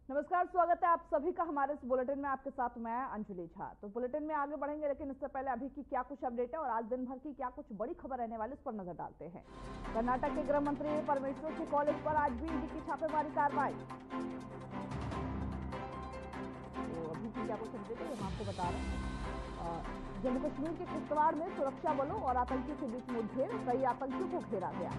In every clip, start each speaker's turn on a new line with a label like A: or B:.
A: नमस्कार, स्वागत है आप सभी का हमारे इस बुलेटिन में। आपके साथ मैं अंजलि झा। तो बुलेटिन में आगे बढ़ेंगे, लेकिन इससे पहले अभी की क्या कुछ अपडेट है और आज दिन भर की क्या कुछ बड़ी खबर रहने वाली, इस पर नजर डालते हैं। कर्नाटक के गृह मंत्री परमेश्वर के कॉलेज पर आज भी ईडी की छापेमारी कार्रवाई। तो अभी की क्या कुछ अपडेट है हम आपको बता रहे हैं। जम्मू कश्मीर के किश्तवाड़ में सुरक्षा बलों और आतंकियों के बीच मुठभेड़, कई आतंकियों को घेरा गया।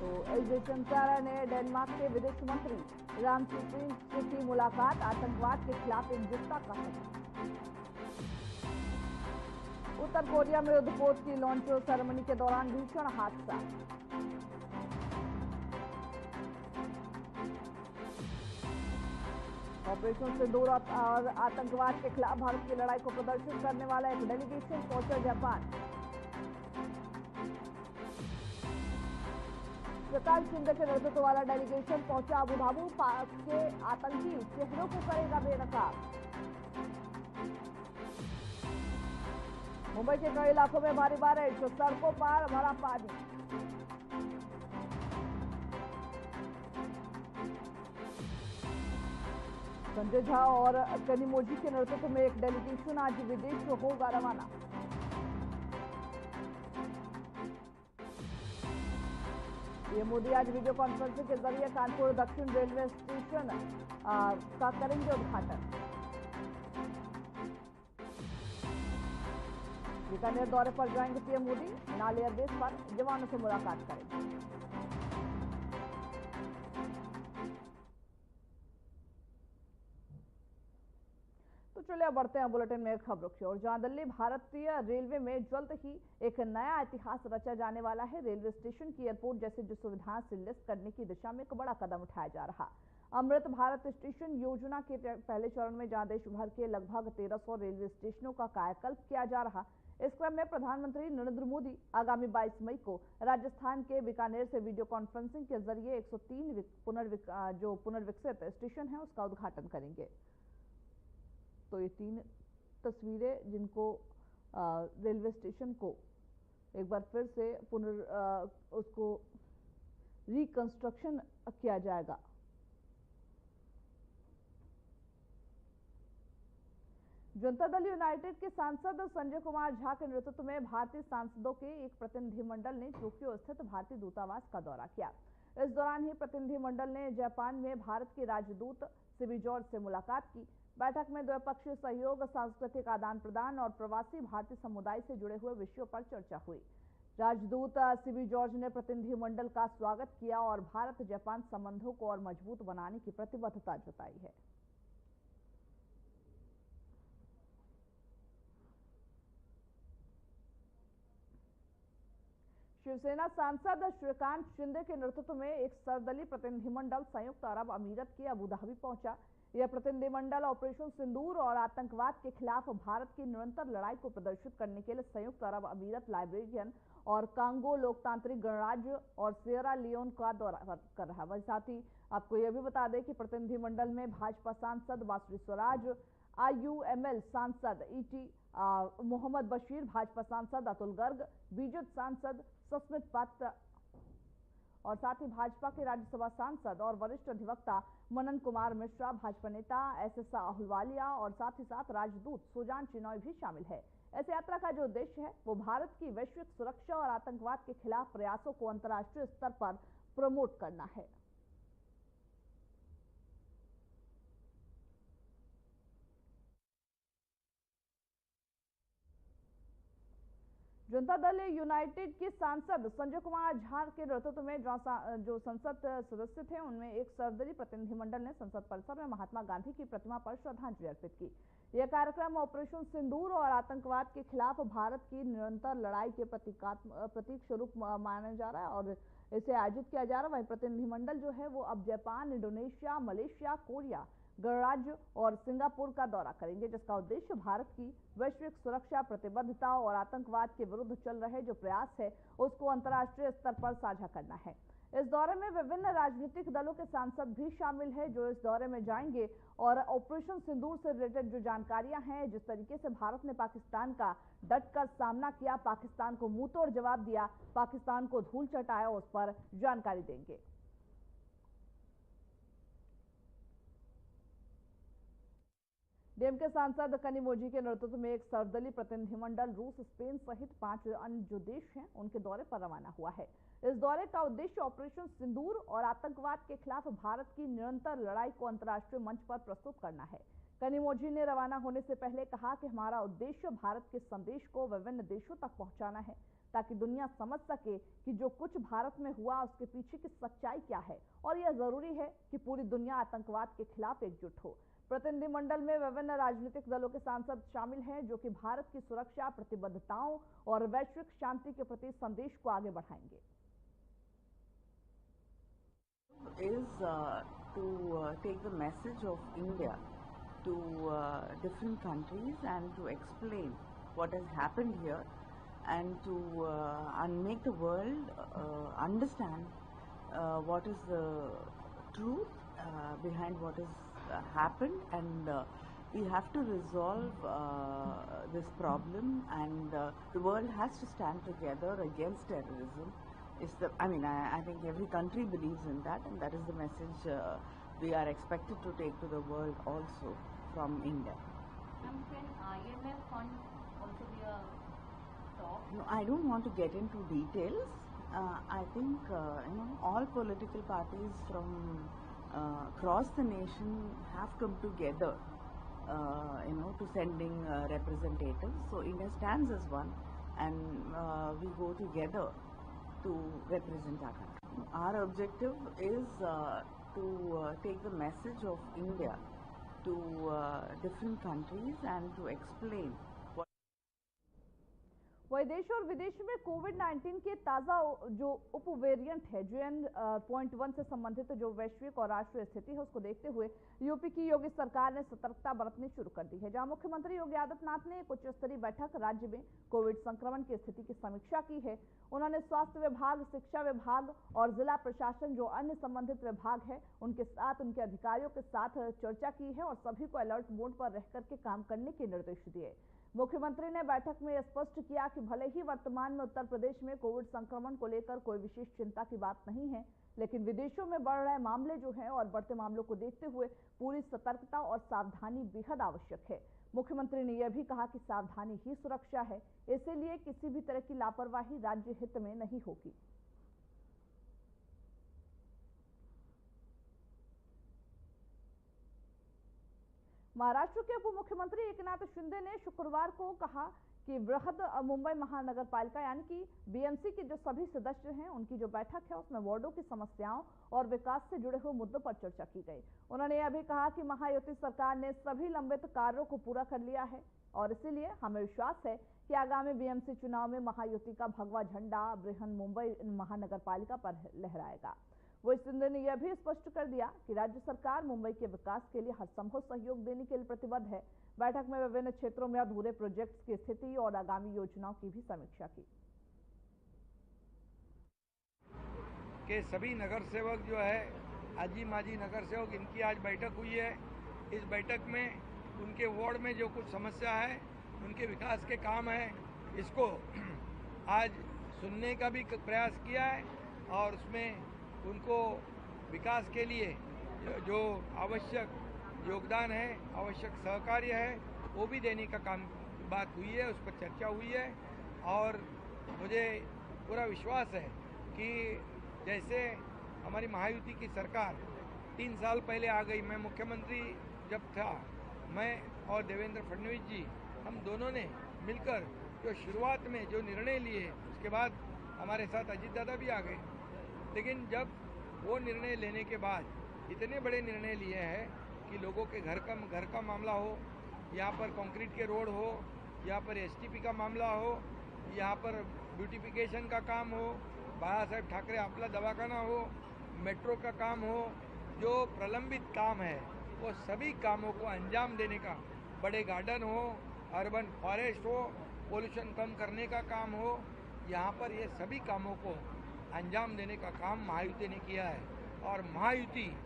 A: तो एस जयशंकर ने डेनमार्क के विदेश मंत्री रामचंद्र से की मुलाकात, आतंकवाद के खिलाफ एकजुटता का संदेश। उत्तर कोरिया में युद्धपोत की लॉन्च सेरेमनी के दौरान भीषण हादसा। ऑपरेशन सिंदूर और आतंकवाद के खिलाफ भारत की लड़ाई को प्रदर्शित करने वाला एक डेलीगेशन पहुंचा जापान। प्रकाश शिंदे के नेतृत्व वाला डेलीगेशन पहुंचा अबू धाबी। पाक के आतंकी चेहरों को करेगा बेनकाब। मुंबई के कई इलाकों में भारी बारिश, सड़कों पर भरा पानी। संजय झा और कनिमोझी के नेतृत्व में एक डेलीगेशन आज विदेश होगा रवाना। पीएम मोदी आज वीडियो कॉन्फ्रेंसिंग के जरिए कानपुर दक्षिण रेलवे स्टेशन का करेंगे उद्घाटन। बीकानेर दौरे पर जाएंगे पीएम मोदी, नाल एयरबेस पर जवानों से मुलाकात करेंगे। तो चलिए अब बढ़ते हैं बुलेटिन में खबरों की ओर, जहां दिल्ली भारतीय रेलवे में जल्द ही एक नया इतिहास रचा जाने वाला है। रेलवे स्टेशन की एयरपोर्ट जैसे जो सुविधाएं से लैस करने की दिशा में एक बड़ा कदम उठाया जा रहा। अमृत भारत स्टेशन योजना के पहले चरण में जहां देश भर के लगभग 1300 रेलवे स्टेशनों का कायाकल्प किया जा रहा, इस क्रम में प्रधानमंत्री नरेंद्र मोदी आगामी 22 मई को राजस्थान के बीकानेर से वीडियो कॉन्फ्रेंसिंग के जरिए 103 पुनर्विकसित स्टेशन है उसका उद्घाटन करेंगे। तो ये 3 तस्वीरें जिनको रेलवे स्टेशन को एक बार फिर से उसको रिकंस्ट्रक्शन किया जाएगा। जनता दल यूनाइटेड के सांसद संजय कुमार झा के नेतृत्व में भारतीय सांसदों के एक प्रतिनिधिमंडल ने टोक्यो स्थित भारतीय दूतावास का दौरा किया। इस दौरान ही प्रतिनिधिमंडल ने जापान में भारत के राजदूत सिबी जॉर्ज से मुलाकात की। बैठक में द्विपक्षीय सहयोग, सांस्कृतिक आदान प्रदान और प्रवासी भारतीय समुदाय से जुड़े हुए विषयों पर चर्चा हुई। राजदूत सिबी जॉर्ज ने प्रतिनिधिमंडल का स्वागत किया और भारत जापान संबंधों को और मजबूत बनाने की प्रतिबद्धता जताई है। शिवसेना सांसद श्रीकांत शिंदे के नेतृत्व में एक सर्वदलीय प्रतिनिधिमंडल संयुक्त अरब अमीरत के अबू धाबी पहुंचा। यह प्रतिनिधिमंडल ऑपरेशन सिंदूर और आतंकवाद के खिलाफ भारत की निरंतर लड़ाई को प्रदर्शित करने के लिए संयुक्त अरब अमीरत, लाइब्रेरियन और कांगो लोकतांत्रिक गणराज्य और सियरा लियोन का दौरा कर रहा है। वहीं साथ ही आपको यह भी बता दें कि प्रतिनिधिमंडल में भाजपा सांसद बांसुरी स्वराज, IUML सांसद ET मोहम्मद बशीर, भाजपा सांसद अतुल गर्ग, बीजेपी सांसद सस्मित पात्र और साथ ही भाजपा के राज्यसभा सांसद और वरिष्ठ अधिवक्ता मनन कुमार मिश्रा, भाजपा नेता SS अहलुवालिया और साथ ही साथ राजदूत सुजान चिनॉय भी शामिल है। इस यात्रा का जो उद्देश्य है वो भारत की वैश्विक सुरक्षा और आतंकवाद के खिलाफ प्रयासों को अंतर्राष्ट्रीय स्तर पर प्रमोट करना है। जनता दल यूनाइटेड के सांसद संजय कुमार झा के नेतृत्व में जो संसद सदस्य थे उनमें एक सर्वदलीय प्रतिनिधिमंडल ने संसद परिसर में महात्मा गांधी की प्रतिमा पर श्रद्धांजलि अर्पित की। यह कार्यक्रम ऑपरेशन सिंदूर और आतंकवाद के खिलाफ भारत की निरंतर लड़ाई के प्रतीक स्वरूप माना जा रहा है और इसे आयोजित किया जा रहा है। वहीं प्रतिनिधिमंडल जो है वो अब जापान, इंडोनेशिया, मलेशिया, कोरिया, गणराज्य और सिंगापुर का दौरा करेंगे, जिसका उद्देश्य भारत की वैश्विक सुरक्षा, प्रतिबद्धता और आतंकवाद के विरुद्ध चल रहे जो प्रयास है उसको अंतर्राष्ट्रीय स्तर पर साझा करना है। इस दौरे में विभिन्न राजनीतिक दलों के सांसद भी शामिल हैं, जो इस दौरे में जाएंगे और ऑपरेशन सिंदूर से रिलेटेड जो जानकारियां हैं, जिस तरीके से भारत ने पाकिस्तान का डटकर सामना किया, पाकिस्तान को मुंह तोड़ जवाब दिया, पाकिस्तान को धूल चटाया, उस पर जानकारी देंगे। डीएमके सांसद कनिमोझी के नेतृत्व में एक सर्वदलीय प्रतिनिधिमंडल रूस, स्पेन सहित 5 अन्य जो देश हैं उनके दौरे पर रवाना हुआ है। इस दौरे का उद्देश्य ऑपरेशन सिंदूर और आतंकवाद के खिलाफ भारत की निरंतर लड़ाई को अंतर्राष्ट्रीय मंच पर प्रस्तुत करना है। कनिमोझी ने रवाना होने से पहले कहा कि हमारा उद्देश्य भारत के संदेश को विभिन्न देशों तक पहुंचाना है, ताकि दुनिया समझ सके कि जो कुछ भारत में हुआ उसके पीछे की सच्चाई क्या है, और यह जरूरी है कि पूरी दुनिया आतंकवाद के खिलाफ एकजुट हो। प्रतिनिधिमंडल में विभिन्न राजनीतिक दलों के सांसद शामिल हैं, जो कि भारत की सुरक्षा, प्रतिबद्धताओं और वैश्विक शांति के प्रति संदेश को आगे बढ़ाएंगे।
B: Is to take the message of India to different countries and to explain what has happened here and to make the world understand what is the truth behind what has happened, and we have to resolve this problem, and the world has to stand together against terrorism. I think every country believes in that, and that is the message we are expected to take to the world also from India.
C: Can IMF fund also be a talk?
B: No, I don't want to get into details. I think all political parties from across the nation have come together, to sending representatives. So India stands as one, and we go together to represent our country. Our objective is to take the message of India to different countries and to explain what.
A: वही देश और विदेश में कोविड-19 के ताजा जो उप variant है JN.1 से संबंधित जो वैश्विक और राष्ट्रीय स्थिति है उसको देखते हुए यूपी की योगी सरकार ने सतर्कता बरतनी शुरू कर दी है, जहां मुख्यमंत्री योगी आदित्यनाथ ने एक उच्च स्तरीय बैठक राज्य में कोविड संक्रमण की स्थिति की समीक्षा की है। उन्होंने स्वास्थ्य विभाग, शिक्षा विभाग और जिला प्रशासन जो अन्य संबंधित विभाग है उनके साथ, उनके अधिकारियों के साथ चर्चा की है और सभी को अलर्ट मोड पर रह करके काम करने के निर्देश दिए। मुख्यमंत्री ने बैठक में स्पष्ट किया कि भले ही वर्तमान में उत्तर प्रदेश में कोविड संक्रमण को लेकर कोई विशेष चिंता की बात नहीं है, लेकिन विदेशों में बढ़ रहे मामले जो हैं और बढ़ते मामलों को देखते हुए पूरी सतर्कता और सावधानी बेहद आवश्यक है। मुख्यमंत्री ने यह भी कहा कि सावधानी ही सुरक्षा है, इसलिए किसी भी तरह की लापरवाही राज्य हित में नहीं होगी। महाराष्ट्र के उप मुख्यमंत्री एकनाथ शिंदे ने शुक्रवार को कहा कि बृहद मुंबई महानगर पालिका यानी कि बीएमसी के जो सभी सदस्य हैं उनकी जो बैठक है उसमें वार्डों की समस्याओं और विकास से जुड़े हुए मुद्दों पर चर्चा की गई। उन्होंने यह भी कहा कि महायुति सरकार ने सभी लंबित कार्यों को पूरा कर लिया है और इसीलिए हमें विश्वास है कि आगामी बीएमसी चुनाव में महायुति का भगवा झंडा बृहद मुंबई महानगर पालिका पर लहराएगा। वही शिंदे ने यह भी स्पष्ट कर दिया कि राज्य सरकार मुंबई के विकास के लिए हर संभव सहयोग देने के लिए प्रतिबद्ध है। बैठक में विभिन्न क्षेत्रों में अधूरे प्रोजेक्ट्स की स्थिति और आगामी योजनाओं की भी समीक्षा की।
D: के सभी नगर सेवक जो है आजी माजी नगर सेवक, इनकी आज बैठक हुई है। इस बैठक में उनके वार्ड में जो कुछ समस्या है, उनके विकास के काम है, इसको आज सुनने का भी प्रयास किया है और उसमें उनको विकास के लिए जो आवश्यक योगदान है, आवश्यक सहकार्य है, वो भी देने का बात हुई है, उस पर चर्चा हुई है। और मुझे पूरा विश्वास है कि जैसे हमारी महायुति की सरकार 3 साल पहले आ गई, मैं मुख्यमंत्री जब था, मैं और देवेंद्र फडणवीस जी, हम दोनों ने मिलकर जो शुरुआत में जो निर्णय लिए, उसके बाद हमारे साथ अजीत दादा भी आ गए, लेकिन जब वो निर्णय लेने के बाद इतने बड़े निर्णय लिए हैं कि लोगों के घर का मामला हो, यहाँ पर कंक्रीट के रोड हो, यहाँ पर एसटीपी का मामला हो, यहाँ पर ब्यूटिफिकेशन का काम हो, बाला साहेब ठाकरे आपला दवाखाना हो, मेट्रो का काम हो, जो प्रलंबित काम है वो सभी कामों को अंजाम देने का, बड़े गार्डन हो, अर्बन फॉरेस्ट हो, पोल्यूशन कम करने का काम हो, यहाँ पर ये सभी कामों को अंजाम देने का काम महायुति ने किया है। और महायुति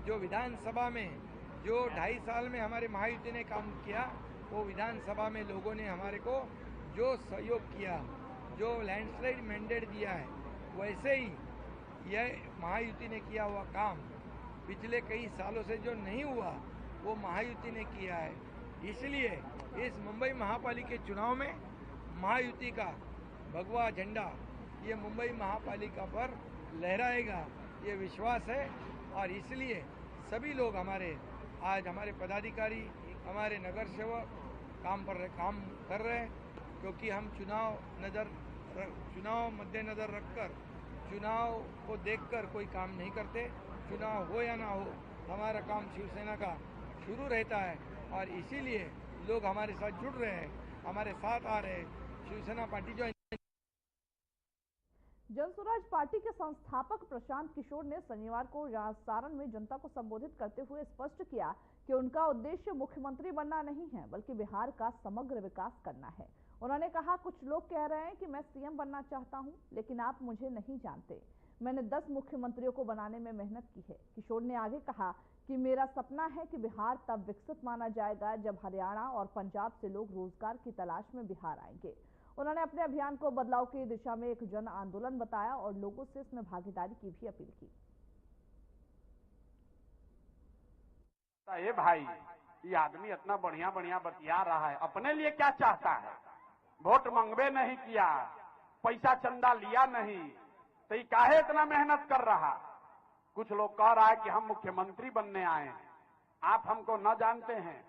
D: जो विधानसभा में जो 2.5 साल में हमारे महायुति ने काम किया, वो विधानसभा में लोगों ने हमारे को जो सहयोग किया, जो लैंडस्लाइड मैंडेट दिया है, वैसे ही यह महायुति ने किया हुआ काम पिछले कई सालों से जो नहीं हुआ, वो महायुति ने किया है। इसलिए इस मुंबई महापालिका के चुनाव में महायुति का भगवा झंडा ये मुंबई महापालिका पर लहराएगा, ये विश्वास है। और इसलिए सभी लोग आज हमारे पदाधिकारी, हमारे नगर सेवक काम कर रहे हैं, क्योंकि हम चुनाव मद्देनजर रखकर, चुनाव को देखकर कोई काम नहीं करते। चुनाव हो या ना हो, हमारा काम शिवसेना का शुरू रहता है और इसीलिए लोग हमारे साथ जुड़ रहे हैं, हमारे साथ आ रहे हैं। शिवसेना पार्टी जो
A: जनसुराज पार्टी के संस्थापक प्रशांत किशोर ने शनिवार को सारण में जनता को संबोधित करते हुए स्पष्ट किया कि उनका उद्देश्य मुख्यमंत्री बनना नहीं है, बल्कि बिहार का समग्र विकास करना है। उन्होंने कहा, कुछ लोग कह रहे हैं कि मैं सीएम बनना चाहता हूं, लेकिन आप मुझे नहीं जानते। मैंने 10 मुख्यमंत्रियों को बनाने में मेहनत की है। किशोर ने आगे कहा कि मेरा सपना है कि बिहार तब विकसित माना जाएगा जब हरियाणा और पंजाब से लोग रोजगार की तलाश में बिहार आएंगे। उन्होंने अपने अभियान को बदलाव की दिशा में एक जन आंदोलन बताया और लोगों से इसमें भागीदारी की भी अपील की।
E: ये भाई, ये आदमी इतना बढ़िया बढ़िया बतिया रहा है, अपने लिए क्या चाहता है? वोट मंगवे नहीं किया, पैसा चंदा लिया नहीं, तो ये काहे इतना मेहनत कर रहा? कुछ लोग कह रहा है कि हम मुख्यमंत्री बनने आए हैं, आप हमको न जानते हैं,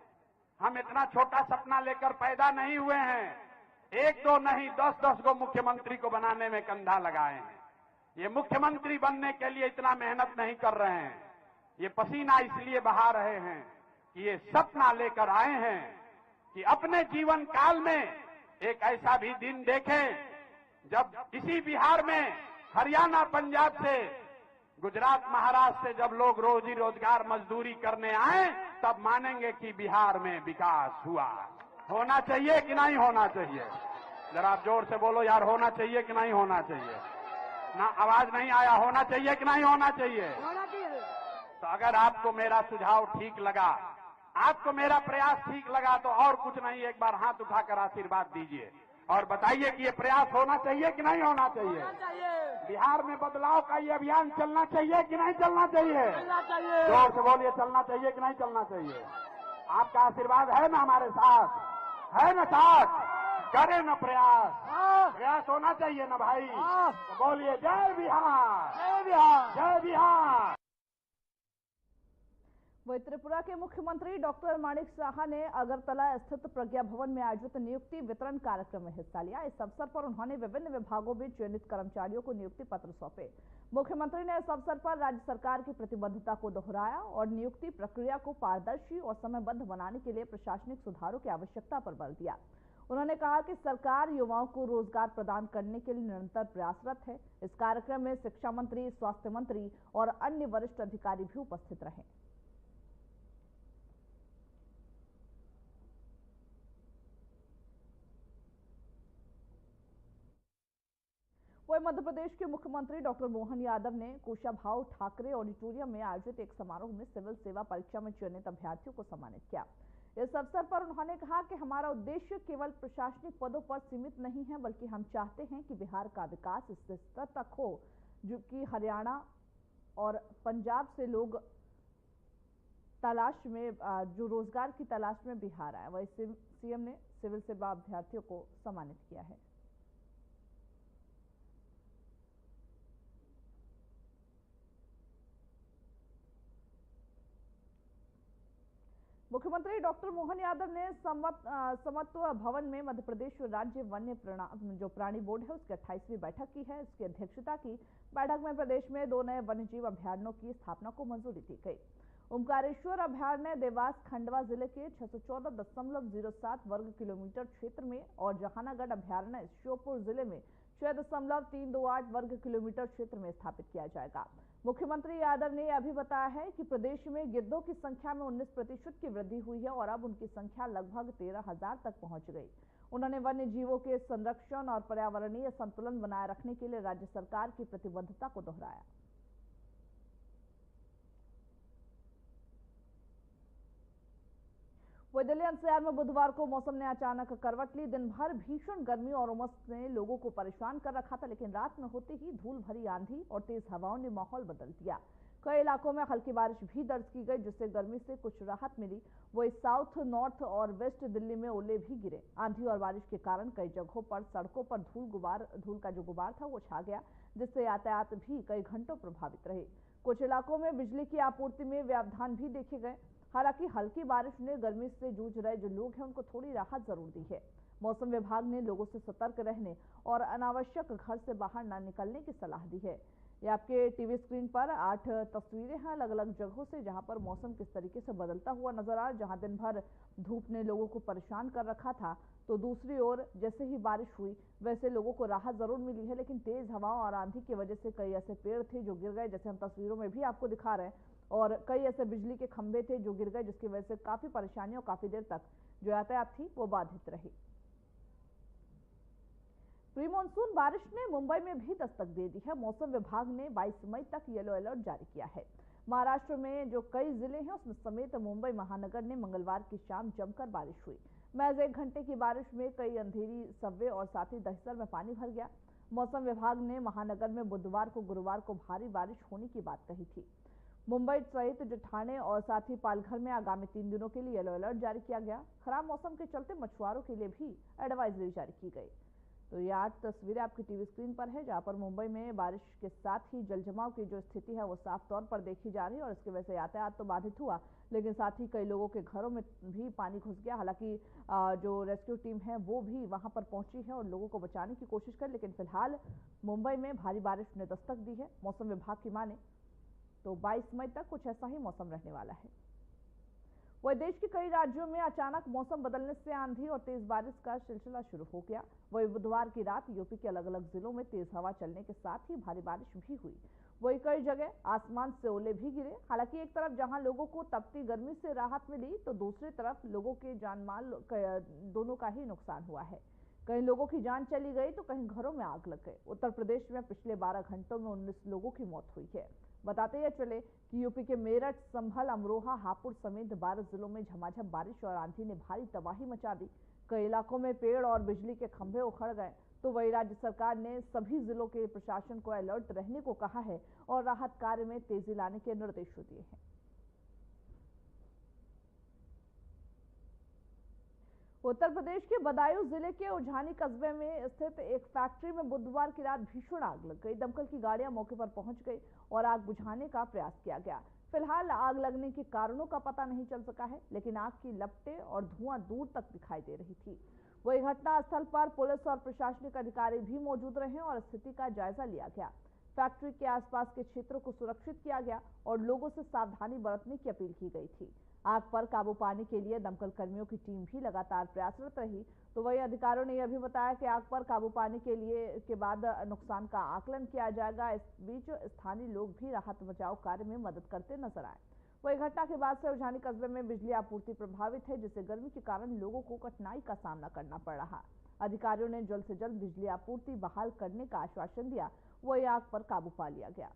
E: हम इतना छोटा सपना लेकर पैदा नहीं हुए हैं। 1-2 नहीं, 10-10 को मुख्यमंत्री को बनाने में कंधा लगाए हैं। ये मुख्यमंत्री बनने के लिए इतना मेहनत नहीं कर रहे हैं, ये पसीना इसलिए बहा रहे हैं कि ये सपना लेकर आए हैं कि अपने जीवन काल में एक ऐसा भी दिन देखें जब इसी बिहार में हरियाणा, पंजाब से, गुजरात, महाराष्ट्र से जब लोग रोजी रोजगार मजदूरी करने आए, तब मानेंगे कि बिहार में विकास हुआ। होना चाहिए कि नहीं होना चाहिए? जरा आप जोर से बोलो यार, होना चाहिए कि नहीं होना चाहिए? ना, आवाज नहीं आया। होना चाहिए कि नहीं होना चाहिए? तो अगर आपको मेरा सुझाव ठीक लगा, आपको मेरा प्रयास ठीक लगा, तो और कुछ नहीं, एक बार हाथ उठाकर आशीर्वाद दीजिए और बताइए कि ये प्रयास होना चाहिए कि नहीं होना चाहिए? बिहार में बदलाव का ये अभियान चलना चाहिए कि नहीं चलना चाहिए? जोर से बोलिए, चलना चाहिए कि नहीं चलना चाहिए? आपका आशीर्वाद है ना हमारे साथ? है ना साथ? करें ना प्रयास? प्रयास होना चाहिए ना भाई? तो बोलिए जय बिहार, जय बिहार, जय बिहार।
A: वही त्रिपुरा के मुख्यमंत्री डॉक्टर माणिक साहा ने अगरतला स्थित प्रज्ञा भवन में आयोजित नियुक्ति वितरण कार्यक्रम में हिस्सा लिया। इस अवसर पर उन्होंने विभिन्न विभागों में चयनित कर्मचारियों को नियुक्ति पत्र सौंपे। मुख्यमंत्री ने इस अवसर पर राज्य सरकार की प्रतिबद्धता को दोहराया और नियुक्ति प्रक्रिया को पारदर्शी और समयबद्ध बनाने के लिए प्रशासनिक सुधारों की आवश्यकता पर बल दिया। उन्होंने कहा कि सरकार युवाओं को रोजगार प्रदान करने के लिए निरंतर प्रयासरत है। इस कार्यक्रम में शिक्षा मंत्री, स्वास्थ्य मंत्री और अन्य वरिष्ठ अधिकारी भी उपस्थित रहे। वही मध्य प्रदेश के मुख्यमंत्री डॉक्टर मोहन यादव ने कुशाभाऊ ठाकरे ऑडिटोरियम में आयोजित एक समारोह में सिविल सेवा परीक्षा में चयनित अभ्यर्थियों को सम्मानित किया। इस अवसर पर उन्होंने कहा कि हमारा उद्देश्य केवल प्रशासनिक पदों पर सीमित नहीं है, बल्कि हम चाहते हैं कि बिहार का विकास इस स्तर तक हो जो कि हरियाणा और पंजाब से लोग तलाश में, जो रोजगार की तलाश में बिहार आए। वही सीएम ने सिविल सेवा अभ्यर्थियों को सम्मानित किया है। मुख्यमंत्री डॉक्टर मोहन यादव ने समत्व भवन में मध्य प्रदेश राज्य वन्य प्राणी बोर्ड है उसकी 28वीं बैठक की है। इसकी अध्यक्षता की। बैठक में प्रदेश में 2 नए वन्यजीव अभयारण्यों की स्थापना को मंजूरी दी गई। ओमकारेश्वर अभयारण्य देवास खंडवा जिले के 614.07 वर्ग किलोमीटर क्षेत्र में और जहानागढ़ अभयारण्य श्योपुर जिले में 6.328 वर्ग किलोमीटर क्षेत्र में स्थापित किया जाएगा। मुख्यमंत्री यादव ने अभी बताया है कि प्रदेश में गिद्धों की संख्या में 19% की वृद्धि हुई है और अब उनकी संख्या लगभग 13,000 तक पहुंच गई। उन्होंने वन्य जीवों के संरक्षण और पर्यावरणीय संतुलन बनाए रखने के लिए राज्य सरकार की प्रतिबद्धता को दोहराया। वहीं दिल्ली एनसीआर में बुधवार को मौसम ने अचानक करवट ली। दिन भर भीषण गर्मी और उमस ने लोगों को परेशान कर रखा था, लेकिन रात में होते ही धूल भरी आंधी और तेज हवाओं ने माहौल बदल दिया। कई इलाकों में हल्की बारिश भी दर्ज की गई, जिससे गर्मी से कुछ राहत मिली। वहीं साउथ, नॉर्थ और वेस्ट दिल्ली में ओले भी गिरे। आंधी और बारिश के कारण कई जगहों पर सड़कों पर धूल का जो गुबार था वो छा गया, जिससे यातायात भी कई घंटों प्रभावित रहे। कुछ इलाकों में बिजली की आपूर्ति में व्यवधान भी देखे गए। हालांकि हल्की बारिश ने गर्मी से जूझ रहे जो लोग हैं उनको थोड़ी राहत जरूर दी है। मौसम विभाग ने लोगों से सतर्क रहने और अनावश्यक घर से बाहर न निकलने की सलाह दी है। ये आपके टीवी स्क्रीन पर 8 तस्वीरें हैं अलग अलग जगहों से, जहां पर मौसम किस तरीके से बदलता हुआ नजर आ रहा है। जहां दिन भर धूप ने लोगों को परेशान कर रखा था, तो दूसरी ओर जैसे ही बारिश हुई वैसे लोगों को राहत जरूर मिली है, लेकिन तेज हवाओं और आंधी की वजह से कई ऐसे पेड़ थे जो गिर गए, जैसे हम तस्वीरों में भी आपको दिखा रहे हैं, और कई ऐसे बिजली के खंभे थे जो गिर गए, जिसकी वजह से काफी परेशानियों काफी देर तक जो यातायात थी वो बाधित रही। प्री मानसून बारिश ने मुंबई में भी दस्तक दे दी है। मौसम विभाग ने 22 मई तक येलो अलर्ट जारी किया है। महाराष्ट्र में जो कई जिले हैं उसमें समेत मुंबई महानगर ने मंगलवार की शाम जमकर बारिश हुई। महज 1 घंटे की बारिश में कई अंधेरी, सबवे और साथ ही दहिसर में पानी भर गया। मौसम विभाग ने महानगर में बुधवार को, गुरुवार को भारी बारिश होने की बात कही थी। मुंबई सहित जो ठाणे और साथ ही पालघर में आगामी 3 दिनों के लिए येलो अलर्ट जारी किया गया। खराब मौसम के चलते मछुआरों के लिए भी एडवाइजरी जारी की गई। तो ये 8 तस्वीरें आपकी टीवी स्क्रीन पर है, जहां पर मुंबई में बारिश के साथ ही जलजमाव की जो स्थिति है वो साफ तौर पर देखी जा रही है और इसकी वजह से यातायात तो बाधित हुआ, लेकिन साथ ही कई लोगों के घरों में भी पानी घुस गया। हालांकि जो रेस्क्यू टीम है वो भी वहां पर पहुंची है और लोगों को बचाने की कोशिश कर, लेकिन फिलहाल मुंबई में भारी बारिश ने दस्तक दी है। मौसम विभाग की माने तो 22 मई तक कुछ ऐसा ही मौसम रहने वाला है। वहीं देश के कई राज्यों में अचानक मौसम बदलने से आंधी और तेज बारिश का सिलसिला शुरू हो गया। वहीं बुधवार की रात यूपी के अलग अलग जिलों में तेज हवा चलने के साथ ही भारी बारिश भी हुई। वहीं कई जगह आसमान से ओले भी गिरे। हालांकि एक तरफ जहां लोगों को तपती गर्मी से राहत मिली, तो दूसरी तरफ लोगों के जान माल दोनों का ही नुकसान हुआ है। कई लोगों की जान चली गई तो कहीं घरों में आग लग गई। उत्तर प्रदेश में पिछले 12 घंटों में 19 लोगों की मौत हुई है। बताते ये चले कि यूपी के मेरठ, संभल, अमरोहा, हापुड़ समेत 12 जिलों में झमाझम बारिश और आंधी ने भारी तबाही मचा दी। कई इलाकों में पेड़ और बिजली के खंभे उखड़ गए। तो वही राज्य सरकार ने सभी जिलों के प्रशासन को अलर्ट रहने को कहा है और राहत कार्य में तेजी लाने के निर्देश दिए हैं। उत्तर प्रदेश के बदायूं जिले के उझानी कस्बे में स्थित एक फैक्ट्री में बुधवार की रात भीषण आग लग गई। दमकल की गाड़ियां मौके पर पहुंच गई और आग बुझाने का प्रयास किया गया। फिलहाल आग लगने के कारणों का पता नहीं चल सका है, लेकिन आग की लपटें और धुआं दूर तक दिखाई दे रही थी। वही घटनास्थल पर पुलिस और प्रशासनिक अधिकारी भी मौजूद रहे और स्थिति का जायजा लिया गया। फैक्ट्री के आसपास के क्षेत्रों को सुरक्षित किया गया और लोगों से सावधानी बरतने की अपील की गई थी। आग पर काबू पाने के लिए दमकल कर्मियों की टीम भी लगातार प्रयासरत रही। तो वही अधिकारियों ने यह भी बताया कि आग पर काबू पाने के बाद नुकसान का आकलन किया जाएगा। इस बीच स्थानीय लोग भी राहत बचाव कार्य में मदद करते नजर आए। वही घटना के बाद से उझानी कस्बे में बिजली आपूर्ति प्रभावित है, जिससे गर्मी के कारण लोगों को कठिनाई का सामना करना पड़ रहा। अधिकारियों ने जल्द से जल्द बिजली आपूर्ति बहाल करने का आश्वासन दिया। वही आग पर काबू पा लिया गया।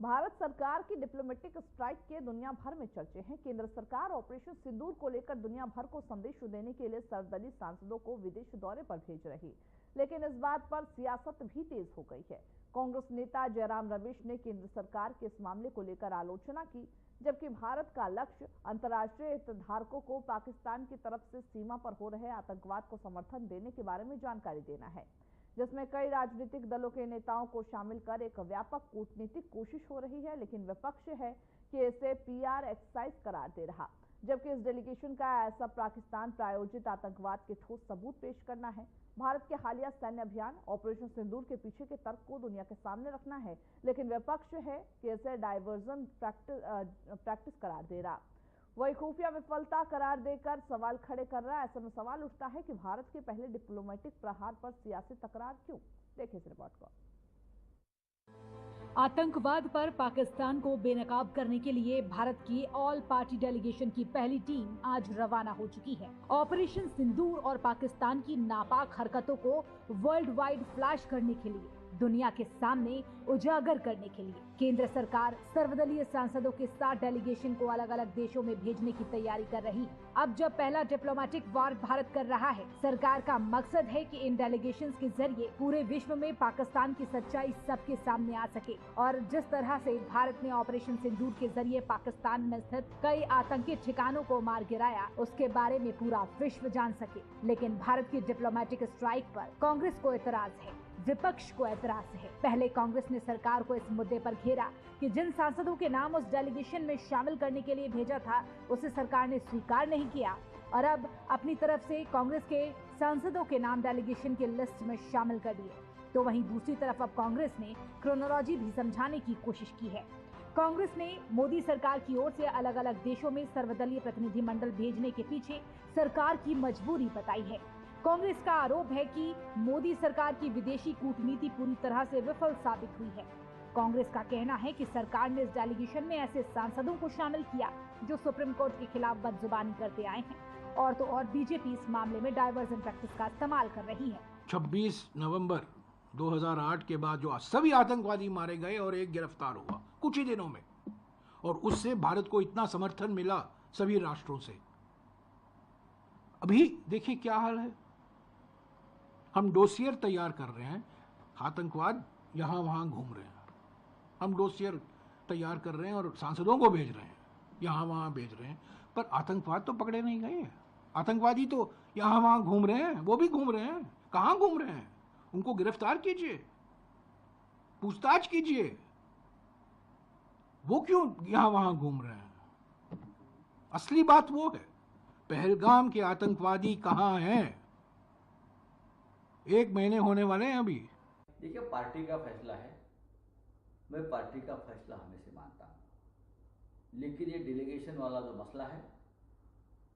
A: भारत सरकार की डिप्लोमेटिक स्ट्राइक के दुनिया भर में चर्चे हैं। केंद्र सरकार ऑपरेशन सिंदूर को लेकर दुनिया भर को संदेश देने के लिए सर्वदलीय सांसदों को विदेश दौरे पर भेज रही, लेकिन इस बात पर सियासत भी तेज हो गई है। कांग्रेस नेता जयराम रमेश ने केंद्र सरकार के इस मामले को लेकर आलोचना की, जबकि भारत का लक्ष्य अंतर्राष्ट्रीय हितधारकों को पाकिस्तान की तरफ से सीमा पर हो रहे आतंकवाद को समर्थन देने के बारे में जानकारी देना है, जिसमें कई राजनीतिक दलों के नेताओं को शामिल कर एक व्यापक कूटनीतिक कोशिश हो रही है। लेकिन विपक्ष है कि इसे PR एक्सरसाइज करार दे रहा, जबकि इस डेलीगेशन का ऐसा पाकिस्तान प्रायोजित आतंकवाद के ठोस सबूत पेश करना है। भारत के हालिया सैन्य अभियान ऑपरेशन सिंदूर के पीछे के तर्क को दुनिया के सामने रखना है, लेकिन विपक्ष है कि इसे डाइवर्जन प्रैक्टिस करार दे रहा। वही खुफिया विफलता करार देकर सवाल खड़े कर रहा है। ऐसे में सवाल उठता है कि भारत के पहले डिप्लोमेटिक प्रहार पर सियासी तकरार क्यों? देखिए इस रिपोर्ट को।
F: आतंकवाद पर पाकिस्तान को बेनकाब करने के लिए भारत की ऑल पार्टी डेलीगेशन की पहली टीम आज रवाना हो चुकी है। ऑपरेशन सिंदूर और पाकिस्तान की नापाक हरकतों को वर्ल्ड वाइड फ्लैश करने के लिए, दुनिया के सामने उजागर करने के लिए केंद्र सरकार सर्वदलीय सांसदों के साथ डेलीगेशन को अलग अलग देशों में भेजने की तैयारी कर रही है। अब जब पहला डिप्लोमेटिक वार भारत कर रहा है, सरकार का मकसद है कि इन डेलीगेशंस के जरिए पूरे विश्व में पाकिस्तान की सच्चाई सबके सामने आ सके और जिस तरह से भारत ने ऑपरेशन सिंदूर के जरिए पाकिस्तान में स्थित कई आतंकी ठिकानों को मार गिराया, उसके बारे में पूरा विश्व जान सके। लेकिन भारत की डिप्लोमेटिक स्ट्राइक पर कांग्रेस को एतराज है, विपक्ष को एतराज है। पहले कांग्रेस ने सरकार को इस मुद्दे पर घेरा कि जिन सांसदों के नाम उस डेलीगेशन में शामिल करने के लिए भेजा था, उसे सरकार ने स्वीकार नहीं किया और अब अपनी तरफ से कांग्रेस के सांसदों के नाम डेलीगेशन की लिस्ट में शामिल कर दिए। तो वहीं दूसरी तरफ अब कांग्रेस ने क्रोनोलॉजी भी समझाने की कोशिश की है। कांग्रेस ने मोदी सरकार की ओर से अलग अलग देशों में सर्वदलीय प्रतिनिधिमंडल भेजने के पीछे सरकार की मजबूरी बताई है। कांग्रेस का आरोप है कि मोदी सरकार की विदेशी कूटनीति पूरी तरह से विफल साबित हुई है। कांग्रेस का कहना है कि सरकार ने इस डेलीगेशन में ऐसे सांसदों को शामिल किया जो सुप्रीम कोर्ट के खिलाफ बदजुबानी करते आए हैं और तो और बीजेपी इस मामले में डाइवर्जन प्रैक्टिस का इस्तेमाल कर रही है।
G: 26 नवंबर 2008 के बाद जो सभी आतंकवादी मारे गए और एक गिरफ्तार हुआ कुछ ही दिनों में, और उससे भारत को इतना समर्थन मिला सभी राष्ट्रों से। अभी देखिए क्या हाल है। हम डोसियर तैयार कर रहे हैं, आतंकवाद यहां वहां घूम रहे हैं। हम डोसियर तैयार कर रहे हैं और सांसदों को भेज रहे हैं, यहां वहां भेज रहे हैं, पर आतंकवाद तो पकड़े नहीं गए हैं। आतंकवादी तो यहां वहां घूम रहे हैं, वो भी घूम रहे हैं। कहां घूम रहे हैं? उनको गिरफ्तार कीजिए, पूछताछ कीजिए, वो क्यों यहां वहां घूम रहे हैं? असली बात वो है, पहलगाम के आतंकवादी कहां हैं? 1 महीने होने वाले हैं अभी।
H: देखिए, पार्टी का फैसला है, मैं पार्टी का फैसला हमेशा मानता हूँ, लेकिन ये डेलीगेशन वाला जो मसला है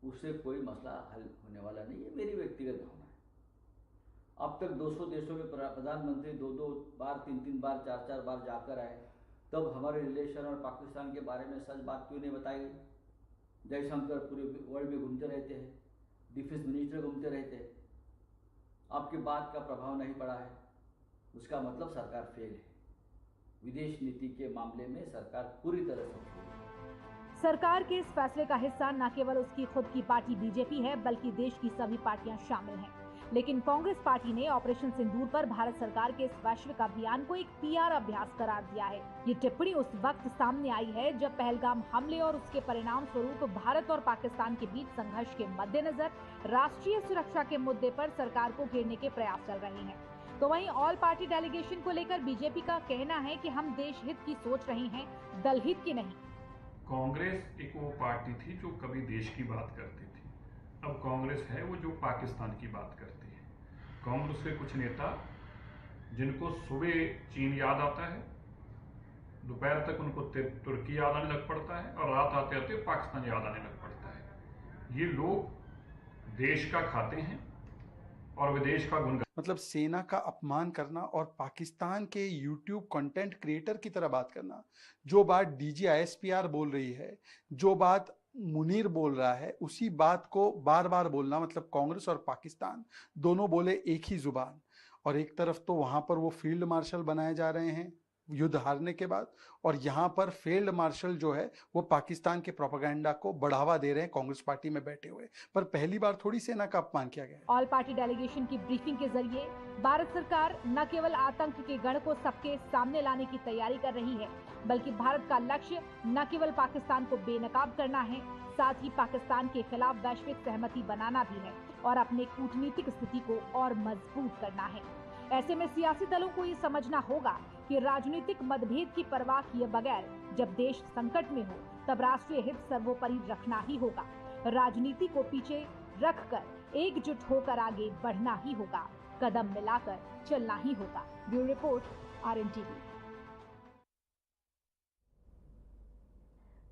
H: उससे कोई मसला हल होने वाला नहीं है। मेरी व्यक्तिगत भावना है। अब तक 200 देशों में प्रधानमंत्री 2-2 बार 3-3 बार 4-4 बार जाकर आए, तब हमारे रिलेशन और पाकिस्तान के बारे में सच बात क्यों नहीं बताई गई? जयशंकर पूरे वर्ल्ड में घूमते रहते हैं, डिफेंस मिनिस्टर घूमते रहते हैं, आपकी बात का प्रभाव नहीं पड़ा है, उसका मतलब सरकार फेल है। विदेश नीति के मामले में सरकार पूरी तरह से फेल है।
F: सरकार के इस फैसले का हिस्सा न केवल उसकी खुद की पार्टी बीजेपी है, बल्कि देश की सभी पार्टियां शामिल हैं। लेकिन कांग्रेस पार्टी ने ऑपरेशन सिंदूर पर भारत सरकार के इस वैश्विक अभियान को एक पीआर अभ्यास करार दिया है। ये टिप्पणी उस वक्त सामने आई है जब पहलगाम हमले और उसके परिणाम स्वरूप भारत और पाकिस्तान के बीच संघर्ष के मद्देनजर राष्ट्रीय सुरक्षा के मुद्दे पर सरकार को घेरने के प्रयास चल रहे हैं। तो वहीं ऑल पार्टी डेलीगेशन को लेकर बीजेपी का कहना है कि हम देश हित की सोच रहे हैं, दल हित की नहीं।
I: कांग्रेस एक वो पार्टी थी जो कभी देश की बात करती थी। अब कांग्रेस है वो जो पाकिस्तान की बात करती है। कांग्रेस के कुछ नेता जिनको सुबह चीन याद आता है, दोपहर तक उनको तुर्की याद आने लग पड़ता है और रात आते आते पाकिस्तान याद आने लग पड़ता है। ये लोग देश का खाते हैं और विदेश का गुण।
J: मतलब सेना का अपमान करना और पाकिस्तान के YouTube कंटेंट क्रिएटर की तरह बात करना, जो बात DGISPR बोल रही है, जो बात मुनीर बोल रहा है, उसी बात को बार बार बोलना, मतलब कांग्रेस और पाकिस्तान दोनों बोले एक ही जुबान। और एक तरफ तो वहां पर वो फील्ड मार्शल बनाए जा रहे हैं युद्ध हारने के बाद, और यहाँ पर फील्ड मार्शल जो है वो पाकिस्तान के प्रोपेगेंडा को बढ़ावा दे रहे हैं कांग्रेस पार्टी में बैठे हुए। पर पहली बार थोड़ी सेना का अपमान किया गया है।
F: ऑल पार्टी डेलीगेशन की ब्रीफिंग के जरिए भारत सरकार न केवल आतंक के गढ़ को सबके सामने लाने की तैयारी कर रही है, बल्कि भारत का लक्ष्य न केवल पाकिस्तान को बेनकाब करना है, साथ ही पाकिस्तान के खिलाफ वैश्विक सहमति बनाना भी है और अपने कूटनीतिक स्थिति को और मजबूत करना है। ऐसे में सियासी दलों को ये समझना होगा कि राजनीतिक मतभेद की परवाह किए बगैर जब देश संकट में हो, तब राष्ट्रीय हित सर्वोपरि रखना ही होगा। राजनीति को पीछे रखकर एकजुट होकर आगे बढ़ना ही होगा, कदम मिलाकर चलना ही होगा। Bureau report, RNTV।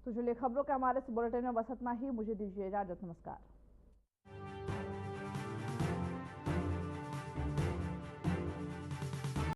A: तो चलिए खबरों के हमारे इस बुलेटिन में बस इतना ही। मुझे दीजिए इजाजत। नमस्कार।